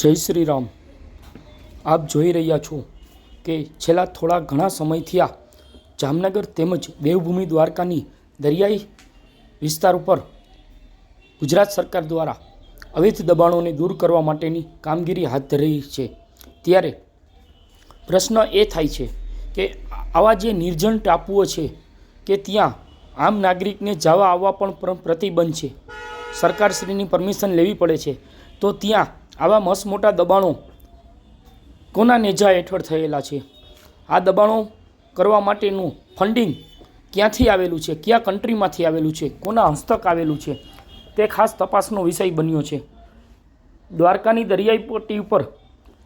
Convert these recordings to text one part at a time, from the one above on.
જય શ્રી રામ। આપ જોઈ રહ્યા છો કે છેલ્લા થોડા ઘણા સમયથી આ જામનગર તેમજ દેવભૂમિ દ્વારકાની દરિયાઈ વિસ્તાર ઉપર ગુજરાત સરકાર દ્વારા અવૈધ દબાણોને દૂર કરવા માટેની કામગીરી હાથ ધરી છે। ત્યારે પ્રશ્ન એ થાય છે કે આવા જે નિર્જન ટાપુઓ છે કે ત્યાં આમ નાગરિકને જવા આવવા પણ પ્રતિબંધ છે, સરકારશ્રીની પરમિશન લેવી પડે છે, તો ત્યાં આવા મસમોટા દબાણો કોના નેજા હેઠળ થયેલા છે? આ દબાણો કરવા માટેનું ફંડિંગ ક્યાંથી આવેલું છે, કયા કન્ટ્રીમાંથી આવેલું છે, કોના હસ્તક આવેલું છે, તે ખાસ તપાસનો વિષય બન્યો છે। દ્વારકાની દરિયાઈ પટ્ટી ઉપર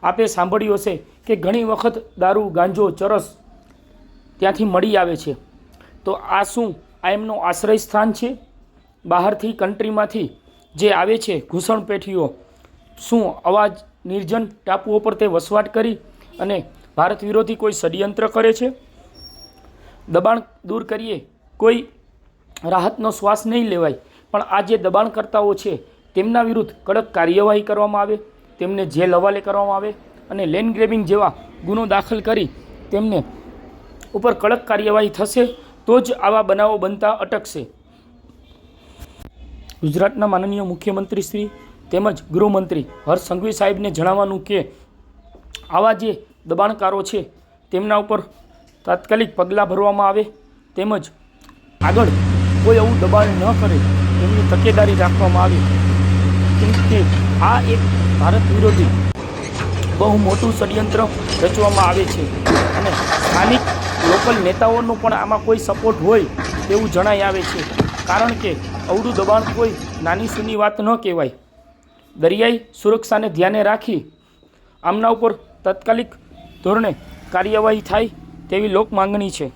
આપે સાંભળ્યું હશે કે ઘણી વખત દારૂ, ગાંજો, ચરસ ત્યાંથી મળી આવે છે। તો આ શું આ એમનો આશ્રય સ્થાન છે? બહારથી કન્ટ્રીમાંથી જે આવે છે ઘૂસણપેઠીઓ, શું આવા નિર્જન ટાપુઓ પર તે વસવાટ કરી અને ભારત વિરોધી કોઈ ષડયંત્ર કરે છે? દબાણ દૂર કરીએ, કોઈ રાહતનો શ્વાસ નહીં લેવાય, પણ આ જે દબાણકર્તાઓ છે તેમના વિરુદ્ધ કડક કાર્યવાહી કરવામાં આવે, તેમને જેલ હવાલે કરવામાં આવે અને લેન્ડ ગ્રેબિંગ જેવા ગુનો દાખલ કરી તેમને ઉપર કડક કાર્યવાહી થશે તો જ આવા બનાવો બનતા અટકશે। ગુજરાતના માનનીય મુખ્યમંત્રી શ્રી તેમજ ગૃહમંત્રી હર્ષ સંઘવી સાહેબને જણાવવાનું કે આવા જે દબાણકારો છે તેમના ઉપર તાત્કાલિક પગલાં ભરવામાં આવે, તેમજ આગળ કોઈ આવું દબાણ ન કરે તેમની તકેદારી રાખવામાં આવે, કેમ કે આ એક ભારત વિરોધી બહુ મોટું ષડયંત્ર રચવામાં આવે છે અને સ્થાનિક લોકલ નેતાઓનો પણ આમાં કોઈ સપોર્ટ હોય તેવું જણાઈ આવે છે, કારણ કે અવળું દબાણ કોઈ નાની સૂની વાત ન કહેવાય। દરિયાઈ સુરક્ષાને ધ્યાને રાખી આમના ઉપર તાત્કાલિક ધોરણે કાર્યવાહી થાય તેવી લોક માંગણી છે।